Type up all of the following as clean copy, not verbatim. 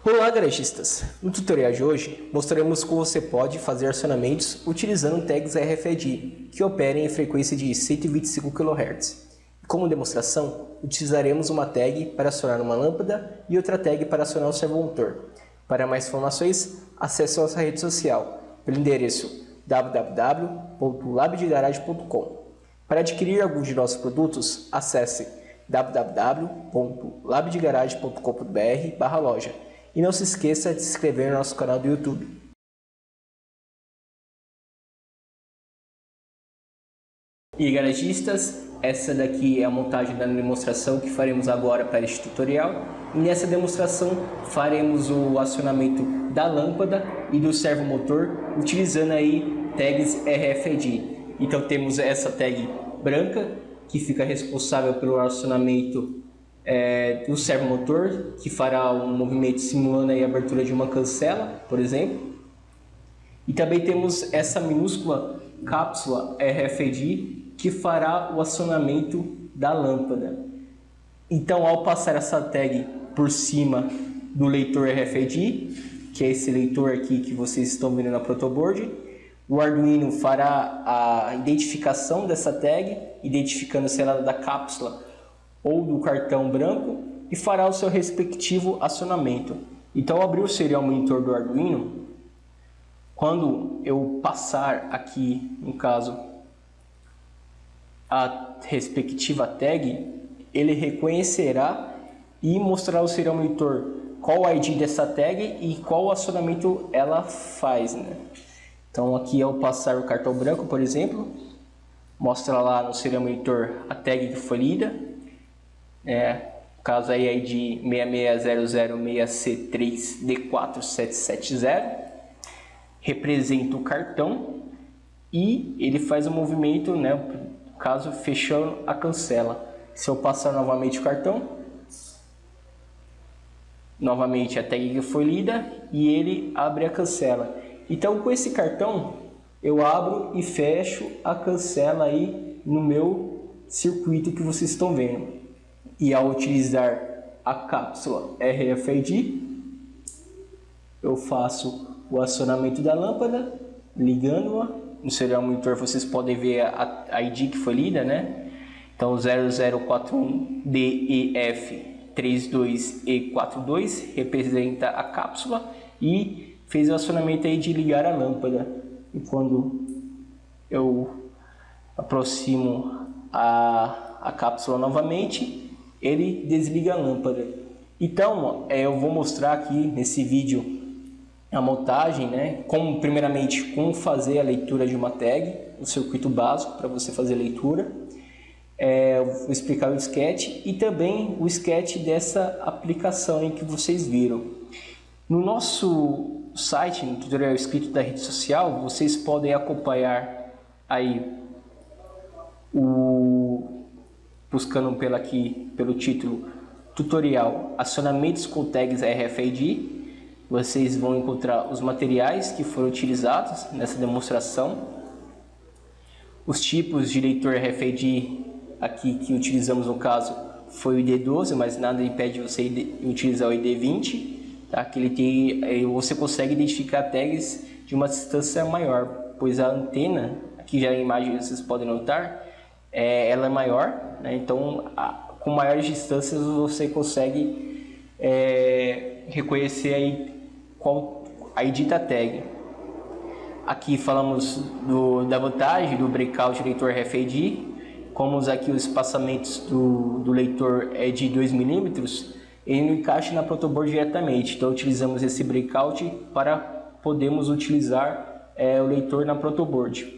Olá, garagistas! No tutorial de hoje, mostraremos como você pode fazer acionamentos utilizando tags RFID que operem em frequência de 125 kHz. Como demonstração, utilizaremos uma tag para acionar uma lâmpada e outra tag para acionar um servomotor. Para mais informações, acesse nossa rede social pelo endereço www.labdegarage.com. Para adquirir algum de nossos produtos, acesse www.labdegarage.com.br/loja. E não se esqueça de se inscrever no nosso canal do YouTube. E garagistas, essa daqui é a montagem da demonstração que faremos agora para este tutorial. E nessa demonstração faremos o acionamento da lâmpada e do servomotor utilizando aí tags RFID. Então temos essa tag branca que fica responsável pelo acionamento do servomotor, que fará um movimento simulando aí a abertura de uma cancela, por exemplo. E também temos essa minúscula cápsula RFID que fará o acionamento da lâmpada. Então, ao passar essa tag por cima do leitor RFID, que é esse leitor aqui que vocês estão vendo na protoboard, o Arduino fará a identificação dessa tag, identificando se ela é da cápsula ou do cartão branco, e fará o seu respectivo acionamento. Então, ao abrir o serial monitor do Arduino, quando eu passar aqui, no caso, a respectiva tag, ele reconhecerá e mostrará ao serial monitor qual o ID dessa tag e qual acionamento ela faz, né? Então, aqui ao passar o cartão branco, por exemplo, mostra lá no serial monitor a tag que foi lida. Caso aí ID 66006C3D4770, representa o cartão e ele faz o movimento, né, caso fechando a cancela. Se eu passar novamente o cartão, novamente a tag que foi lida e ele abre a cancela. Então, com esse cartão eu abro e fecho a cancela aí no meu circuito que vocês estão vendo. E ao utilizar a cápsula RFID, eu faço o acionamento da lâmpada, ligando-a. No serial monitor vocês podem ver a ID que foi lida, né? Então 0041DEF32E42 representa a cápsula e fez o acionamento aí de ligar a lâmpada. E quando eu aproximo a cápsula novamente, ele desliga a lâmpada. Então, eu vou mostrar aqui nesse vídeo a montagem, né? Primeiramente, como fazer a leitura de uma tag, o circuito básico para você fazer a leitura. Eu vou explicar o sketch e também o sketch dessa aplicação em que vocês viram. No nosso site, no tutorial escrito da rede social, vocês podem acompanhar aí buscando pelo título tutorial acionamentos com tags RFID. Vocês vão encontrar os materiais que foram utilizados nessa demonstração, os tipos de leitor RFID aqui que utilizamos, no caso foi o ID12, mas nada impede você utilizar o ID20, tá? Que você consegue identificar tags de uma distância maior, pois a antena, aqui já a imagem vocês podem notar, ela é maior, né? Então com maiores distâncias você consegue reconhecer aí qual a ID da tag. Aqui falamos da vantagem do breakout leitor RFID, como aqui os espaçamentos do leitor é de 2 mm, ele não encaixa na protoboard diretamente, então utilizamos esse breakout para podermos utilizar o leitor na protoboard.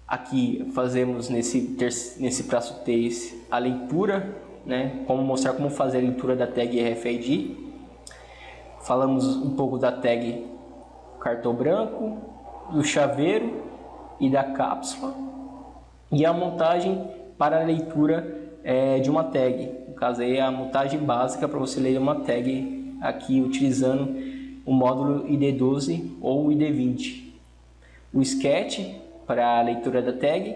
Aqui fazemos nesse prazo 3 a leitura, né? Mostrar como fazer a leitura da tag RFID. Falamos um pouco da tag cartão branco, do chaveiro e da cápsula. E a montagem para a leitura de uma tag. No caso aí é a montagem básica para você ler uma tag aqui utilizando o módulo ID12 ou ID20. O sketch para a leitura da tag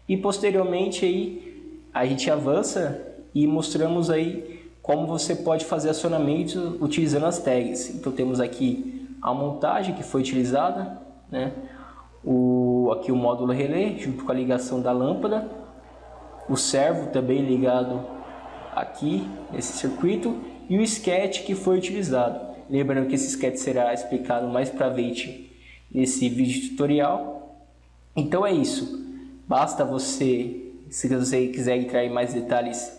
e posteriormente aí a gente avança e mostramos aí como você pode fazer acionamento utilizando as tags. Então temos aqui a montagem que foi utilizada, né? Aqui o módulo relé junto com a ligação da lâmpada, o servo também ligado aqui nesse circuito e o sketch que foi utilizado. Lembrando que esse sketch será explicado mais para frente nesse vídeo tutorial. Então é isso, basta você, se você quiser entrar em mais detalhes,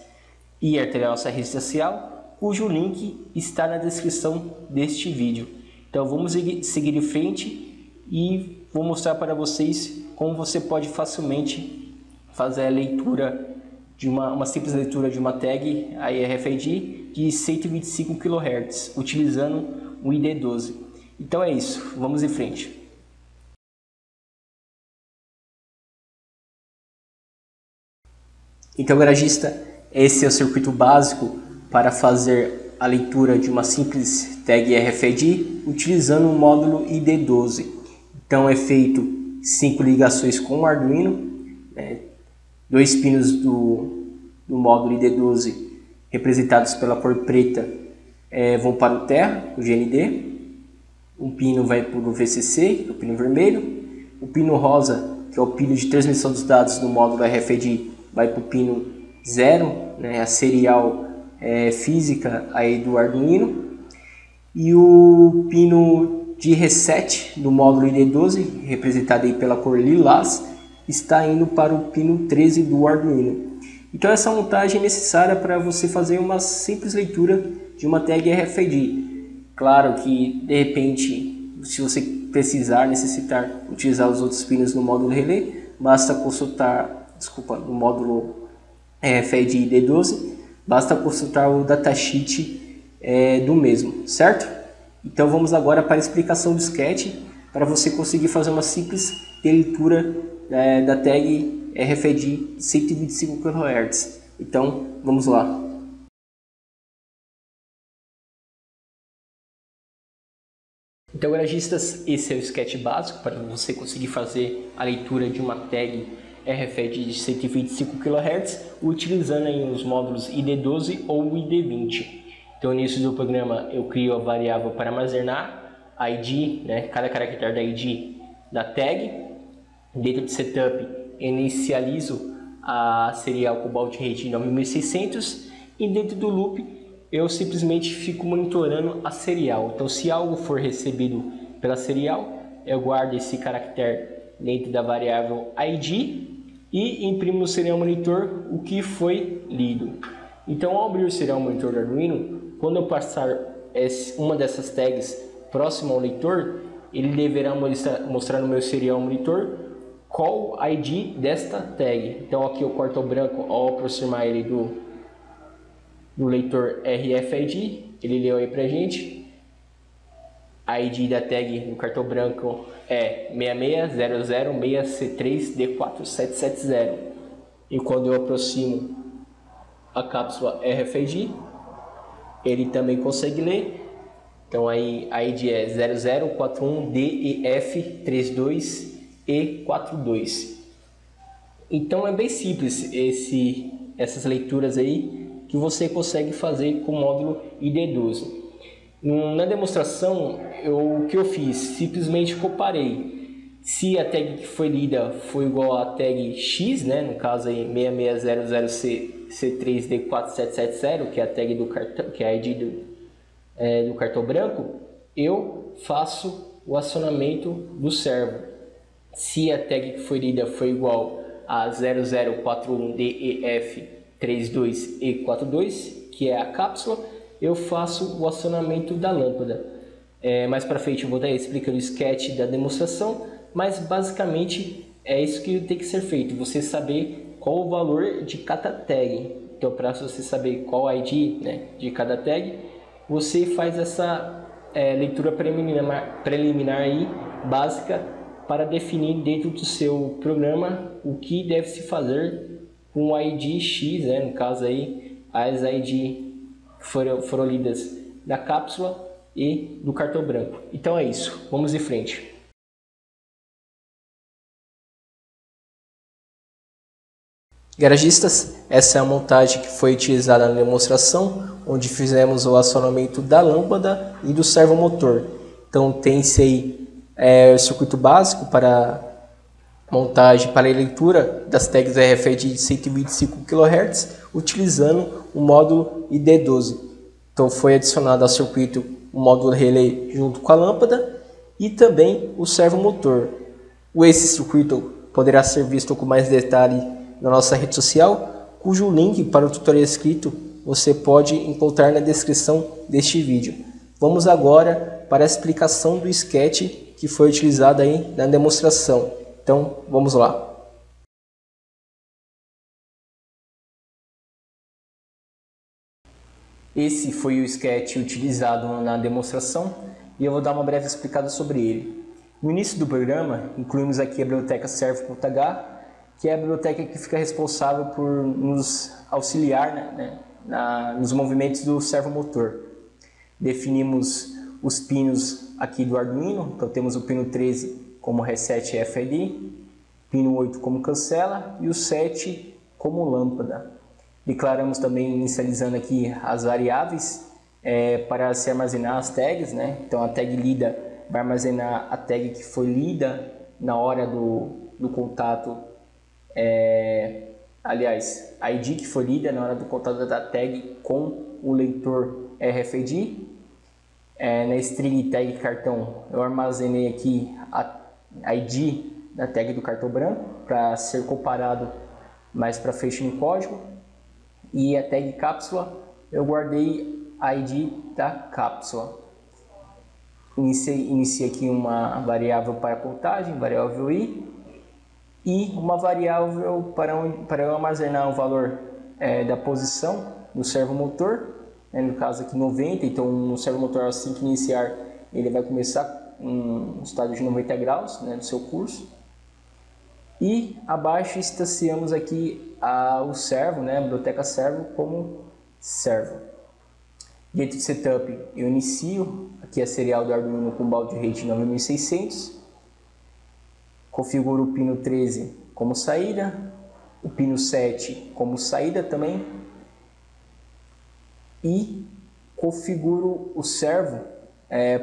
ir até a nossa rede social, cujo link está na descrição deste vídeo. Então vamos seguir em frente e vou mostrar para vocês como você pode facilmente fazer a leitura de uma simples leitura de uma tag aí RFID de 125 kHz utilizando o ID12. Então é isso, vamos em frente. Então, garagista, esse é o circuito básico para fazer a leitura de uma simples tag RFID utilizando o módulo ID12. Então é feito 5 ligações com o Arduino, 2 pinos do módulo ID12 representados pela cor preta vão para o terra, o GND, um pino vai para o VCC, o pino vermelho, o pino rosa, que é o pino de transmissão dos dados do módulo RFID, vai para o pino 0, a serial física aí do Arduino, e o pino de reset do módulo ID12, representado aí pela cor lilás, está indo para o pino 13 do Arduino. Então essa montagem é necessária para você fazer uma simples leitura de uma tag RFID. Claro que de repente, se você necessitar utilizar os outros pinos no módulo relé, basta consultar, no módulo RFID ID12, basta consultar o datasheet do mesmo, certo? Então vamos agora para a explicação do sketch para você conseguir fazer uma simples leitura da tag RFID 125 kHz. Então vamos lá. Então, garagistas, esse é o sketch básico para você conseguir fazer a leitura de uma tag RFID de 125 kHz utilizando aí os módulos ID12 ou ID20. Então, no início do programa eu crio a variável para armazenar a ID, cada caractere da ID da tag. Dentro de setup inicializo a serial Cobalt Rate 9600 e dentro do loop eu simplesmente fico monitorando a serial. Então, se algo for recebido pela serial, eu guardo esse caractere dentro da variável ID e imprimo no serial monitor o que foi lido. Então, ao abrir o serial monitor do Arduino, quando eu passar uma dessas tags próximo ao leitor, ele deverá mostrar no meu serial monitor qual ID desta tag. Então aqui eu corto o branco ao aproximar ele do leitor RFID, ele leu aí pra gente. A ID da tag no cartão branco é 66006C3D4770. E quando eu aproximo a cápsula RFID, ele também consegue ler. Então aí a ID é 0041DEF32E42. Então é bem simples essas leituras aí que você consegue fazer com o módulo ID12. Na demonstração, o que eu fiz? Simplesmente comparei. Se a tag que foi lida foi igual à tag X, no caso aí 6600C3D4770, que é a tag do cartão, que é a ID do cartão branco, eu faço o acionamento do servo. Se a tag que foi lida foi igual a 0041DEF32E42, que é a cápsula, eu faço o acionamento da lâmpada. Mais para frente eu vou estar explicando o sketch da demonstração, mas basicamente é isso que tem que ser feito, você saber qual o valor de cada tag. Então, para você saber qual a ID de cada tag, você faz essa leitura preliminar aí, básica, para definir dentro do seu programa o que deve se fazer com o ID X, no caso aí as ID foram lidas da cápsula e do cartão branco. Então é isso, vamos em frente. Garagistas, essa é a montagem que foi utilizada na demonstração, onde fizemos o acionamento da lâmpada e do servomotor. Então tem-se aí o circuito básico para montagem para a leitura das tags RFID de 125 kHz, utilizando o módulo ID12. Então foi adicionado ao circuito o módulo relé junto com a lâmpada e também o servomotor. Esse circuito poderá ser visto com mais detalhe na nossa rede social, cujo link para o tutorial escrito você pode encontrar na descrição deste vídeo. Vamos agora para a explicação do sketch que foi utilizado aí na demonstração. Então, vamos lá. Esse foi o sketch utilizado na demonstração e eu vou dar uma breve explicada sobre ele. No início do programa, incluímos aqui a biblioteca servo.h, que é a biblioteca que fica responsável por nos auxiliar nos movimentos do servomotor. Definimos os pinos aqui do Arduino, então temos o pino 13 como reset RFID, pino 8 como cancela e o 7 como lâmpada. Declaramos também, inicializando aqui as variáveis para se armazenar as tags, Então a tag lida vai armazenar a tag que foi lida na hora do contato, aliás, a ID que foi lida na hora do contato da tag com o leitor RFID. Na string tag cartão eu armazenei aqui a ID da tag do cartão branco para ser comparado mais para frente no código. E a tag cápsula eu guardei a ID da cápsula. Iniciei aqui uma variável para contagem, variável i, e uma variável para eu armazenar o valor da posição do servomotor, no caso aqui 90, então no servomotor assim que iniciar ele vai começar um estado de 90 graus do seu curso. E abaixo instanciamos aqui o servo, a biblioteca servo como servo. Dentro do setup eu inicio aqui a serial do Arduino com baud rate 9600. Configuro o pino 13 como saída, o pino 7 como saída também. E configuro o servo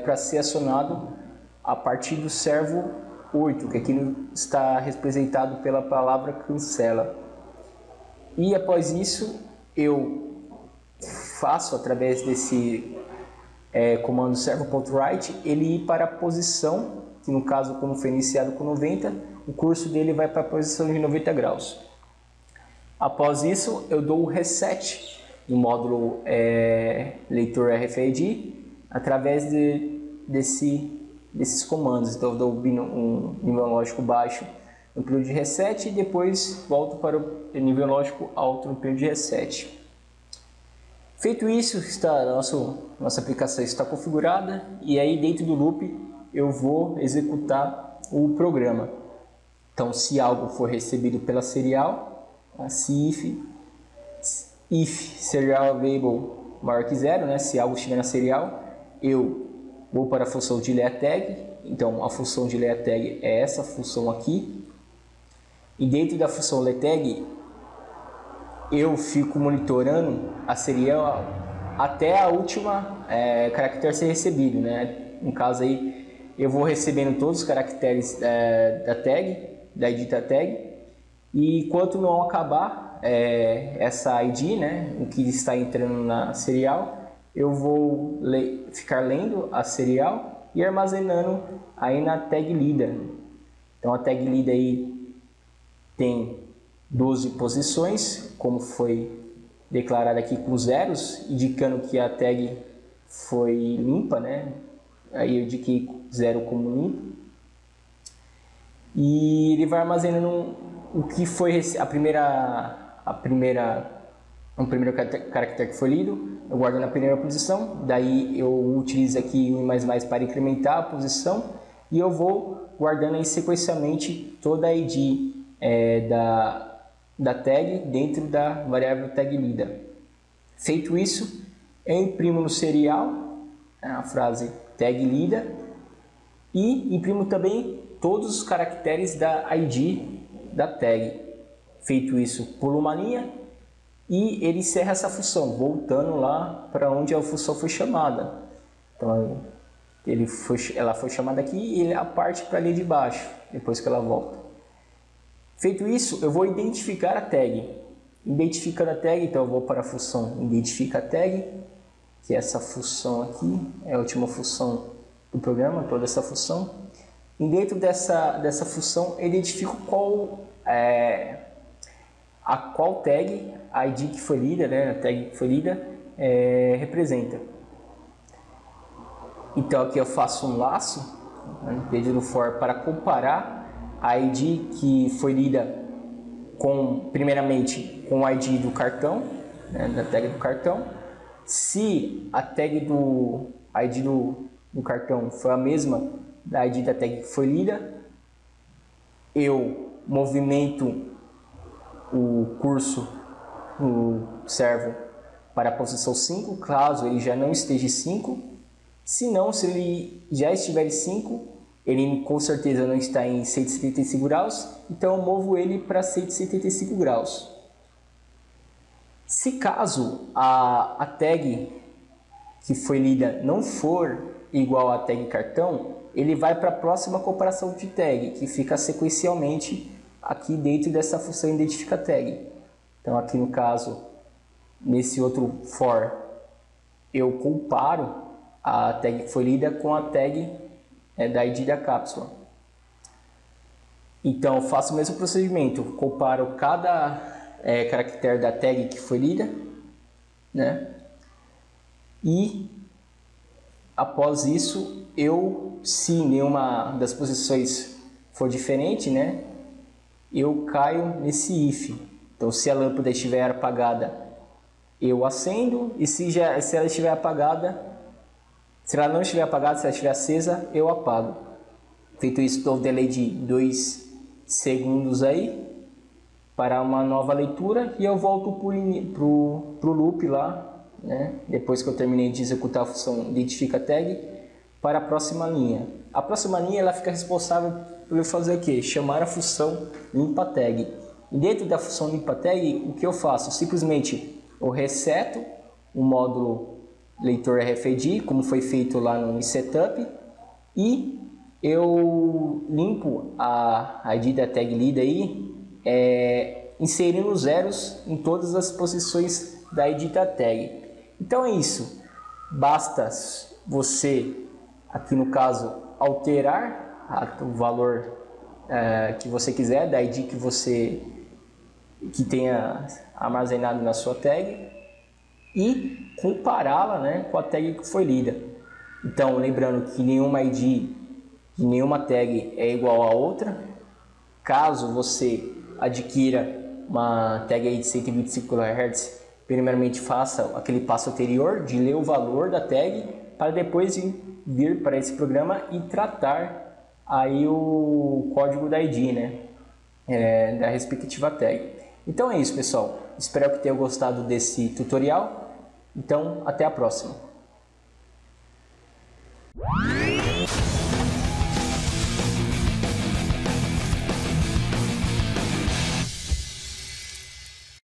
para ser acionado a partir do servo 8, que aqui está representado pela palavra cancela. E após isso eu faço, através desse comando servo.write, ele ir para a posição, que no caso, como foi iniciado com 90, o curso dele vai para a posição de 90 graus. Após isso eu dou o reset no módulo leitor RFID através desses comandos. Então eu dou um nível lógico baixo no período de reset e depois volto para o nível lógico alto no período de reset. Feito isso, nossa aplicação está configurada e aí dentro do loop eu vou executar o programa. Então, se algo for recebido pela serial, se if serial available maior que 0, se algo estiver na serial, eu vou para a função de ler a tag. Então a função de ler a tag é essa função aqui, e dentro da função ler tag eu fico monitorando a serial até a última caractere ser recebido, No caso aí eu vou recebendo todos os caracteres da tag, da ID da tag, e enquanto não acabar essa ID, o que está entrando na serial, eu vou ficar lendo a serial e armazenando aí na tag lida. Então a tag lida aí tem 12 posições, como foi declarado aqui com zeros, indicando que a tag foi limpa, Aí eu indiquei 0 como limpo. E ele vai armazenando o que foi o primeiro caractere que foi lido, eu guardo na primeira posição, daí eu utilizo aqui o i++ para incrementar a posição e eu vou guardando aí sequencialmente toda a ID da tag dentro da variável tag lida. Feito isso, eu imprimo no serial a frase tag lida e imprimo também todos os caracteres da ID da tag. Feito isso, pula uma linha e ele encerra essa função, voltando lá para onde a função foi chamada. Então ela foi chamada aqui e ele parte para a linha de baixo, depois que ela volta. Feito isso, eu vou identificar a tag. Identificando a tag, então eu vou para a função identifica tag, que é essa função aqui, é a última função do programa, toda essa função. E dentro dessa função eu identifico qual tag, a ID que foi lida, né, a tag que foi lida, representa. Então aqui eu faço um laço, né, dentro do for, para comparar a ID que foi lida primeiramente com o ID do cartão, né, da tag do cartão. Se a tag do ID do cartão for a mesma da ID da tag que foi lida, eu movimento o curso no server para a posição 5, caso ele já não esteja em 5. Se não, se ele já estiver em 5, ele com certeza não está em 175 graus, então eu movo ele para 175 graus. Se caso a tag que foi lida não for igual à tag cartão, ele vai para a próxima comparação de tag, que fica sequencialmente aqui dentro dessa função identifica tag. Então aqui no caso, nesse outro for, eu comparo a tag que foi lida com a tag da ID da cápsula. Então eu faço o mesmo procedimento, comparo cada caractere da tag que foi lida, né? E após isso, se nenhuma das posições for diferente, né, eu caio nesse if. Então, se a lâmpada estiver apagada, eu acendo, e se ela estiver apagada, se ela não estiver apagada, se ela estiver acesa, eu apago. Feito isso, dou um delay de 2 segundos aí para uma nova leitura e eu volto pro loop lá, né? Depois que eu terminei de executar a função identifica tag para a próxima linha. A próxima linha ela fica responsável por eu fazer o quê? Chamar a função limpa tag. E dentro da função limpa tag, o que eu faço? Simplesmente eu reseto o módulo leitor RFID, como foi feito lá no setup, e eu limpo a ID da tag lida aí, inserindo zeros em todas as posições da ID da tag. Então é isso, basta você, aqui no caso, alterar o valor que você quiser, da ID que tenha armazenado na sua tag, e compará-la, né, com a tag que foi lida. Então, lembrando que nenhuma ID de nenhuma tag é igual a outra. Caso você adquira uma tag aí de 125 kHz, primeiramente faça aquele passo anterior de ler o valor da tag para depois vir para esse programa e tratar aí o código da ID, né, da respectiva tag. Então é isso, pessoal. Espero que tenham gostado desse tutorial. Então, até a próxima.